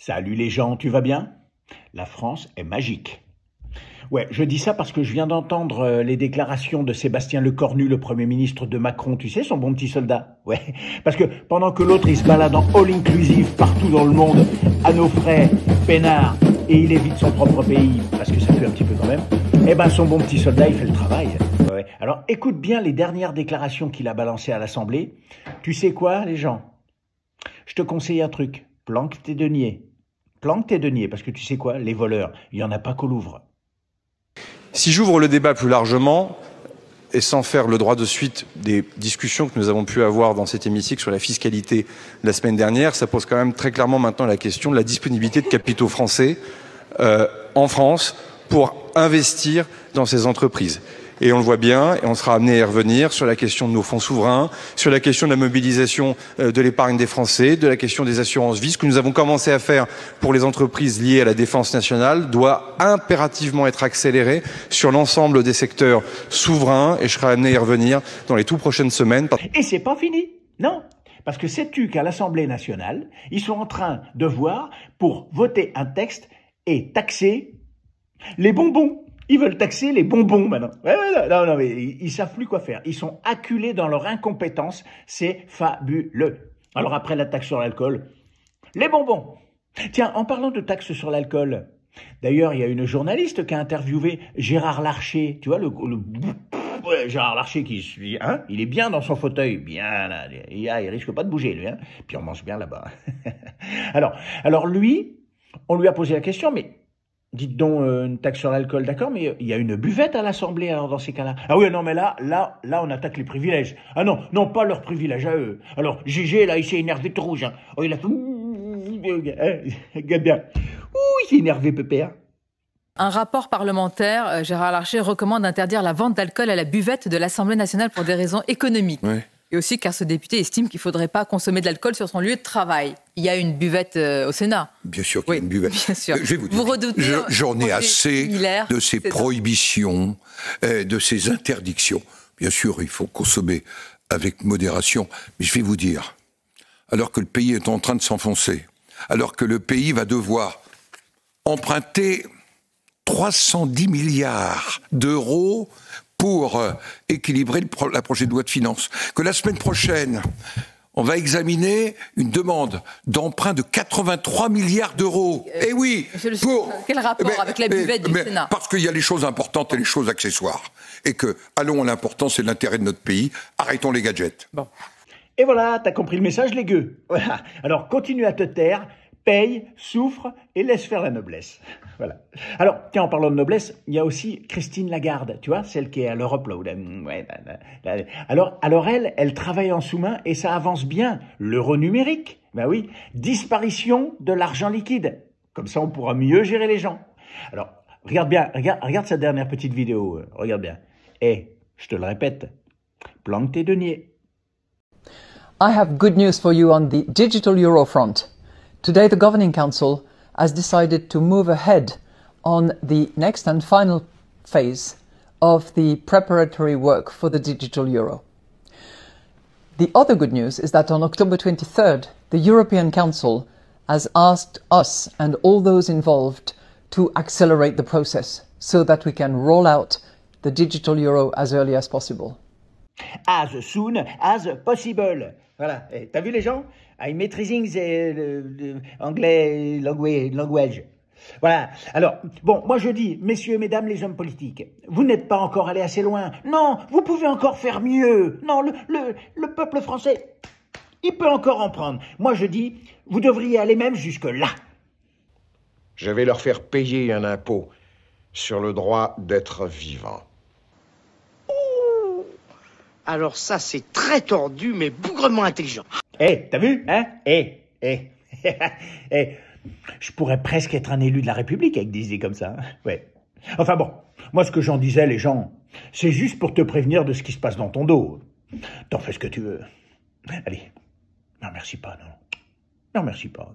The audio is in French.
Salut les gens, tu vas bien? La France est magique. Ouais, je dis ça parce que je viens d'entendre les déclarations de Sébastien Lecornu, le Premier ministre de Macron, tu sais, son bon petit soldat. Ouais, parce que pendant que l'autre, il se balade en all-inclusive partout dans le monde, à nos frais, peinard, et il évite son propre pays, parce que ça fait un petit peu quand même, eh ben son bon petit soldat, il fait le travail. Ouais. Alors écoute bien les dernières déclarations qu'il a balancées à l'Assemblée. Tu sais quoi, les gens? Je te conseille un truc, planque tes deniers. Planque tes deniers, parce que tu sais quoi, les voleurs, il n'y en a pas qu'au Louvre. Si j'ouvre le débat plus largement, et sans faire le droit de suite des discussions que nous avons pu avoir dans cet hémicycle sur la fiscalité la semaine dernière, ça pose quand même très clairement maintenant la question de la disponibilité de capitaux français en France pour investir dans ces entreprises. Et on le voit bien, et on sera amené à y revenir sur la question de nos fonds souverains, sur la question de la mobilisation de l'épargne des Français, de la question des assurances vie. Ce que nous avons commencé à faire pour les entreprises liées à la défense nationale doit impérativement être accéléré sur l'ensemble des secteurs souverains, et je serai amené à y revenir dans les tout prochaines semaines. Et c'est pas fini, non. Parce que sais-tu qu'à l'Assemblée nationale, ils sont en train de voir pour voter un texte et taxer les bonbons. Ils veulent taxer les bonbons maintenant. Non, mais ils savent plus quoi faire. Ils sont acculés dans leur incompétence. C'est fabuleux. Alors après la taxe sur l'alcool, les bonbons. Tiens, en parlant de taxe sur l'alcool, d'ailleurs, il y a une journaliste qui a interviewé Gérard Larcher. Tu vois, Gérard Larcher il est bien dans son fauteuil. Bien, là. Il risque pas de bouger, lui. Puis on mange bien là-bas. Alors lui, on lui a posé la question, mais... Dites donc, une taxe sur l'alcool, d'accord, mais il y a une buvette à l'Assemblée, alors, dans ces cas-là. Ah oui, non, mais là, on attaque les privilèges. Ah non, pas leurs privilèges à eux. Alors, Gégé, là, il s'est énervé tout rouge, hein. Oh, il a fait... Regarde bien. Ouh, il s'est énervé, pépère. Un rapport parlementaire, Gérard Larcher, recommande d'interdire la vente d'alcool à la buvette de l'Assemblée nationale pour des raisons économiques. Ouais. Et aussi car ce député estime qu'il ne faudrait pas consommer de l'alcool sur son lieu de travail. Il y a une buvette au Sénat. Bien sûr qu'il y a une buvette. Bien sûr. Je vais vous dire, j'en ai assez de ces prohibitions, de ces interdictions. Bien sûr, il faut consommer avec modération. Mais je vais vous dire, alors que le pays est en train de s'enfoncer, alors que le pays va devoir emprunter 310 milliards d'euros pour équilibrer la prochaine loi de finances, que la semaine prochaine, on va examiner une demande d'emprunt de 83 milliards d'euros. Eh oui, quel rapport avec la buvette du Sénat? Parce qu'il y a les choses importantes et les choses accessoires. Et que, allons à l'important, c'est l'intérêt de notre pays. Arrêtons les gadgets. Bon. Et voilà, t'as compris le message, les gueux. Voilà. Alors, continue à te taire, paye, souffre et laisse faire la noblesse. Voilà. Alors, tiens, en parlant de noblesse, il y a aussi Christine Lagarde, tu vois, celle qui est à l'Europe, là. Alors elle travaille en sous-main et ça avance bien. L'euro numérique, ben oui, disparition de l'argent liquide. Comme ça, on pourra mieux gérer les gens. Alors, regarde bien, regarde sa dernière petite vidéo, regarde bien. Je te le répète, planque tes deniers. I have good news for you on the digital euro front. Today, the Governing Council has decided to move ahead on the next and final phase of the preparatory work for the digital euro. The other good news is that on October 23rd, the European Council has asked us and all those involved to accelerate the process so that we can roll out the digital euro as early as possible. As soon as possible. Voilà. T'as vu les gens? I'm maîtrising anglais language. Voilà. Alors, bon, moi je dis, messieurs, mesdames, les hommes politiques, vous n'êtes pas encore allés assez loin. Non, vous pouvez encore faire mieux. Non, le peuple français, il peut encore en prendre. Moi je dis, vous devriez aller même jusque là. Je vais leur faire payer un impôt sur le droit d'être vivant. Alors ça, c'est très tordu, mais bougrement intelligent. T'as vu, hein? Je pourrais presque être un élu de la République avec des idées comme ça. Hein? Ouais. Enfin bon, moi ce que j'en disais, les gens, c'est juste pour te prévenir de ce qui se passe dans ton dos. T'en fais ce que tu veux. Allez. Non, merci pas, non. Non, merci pas.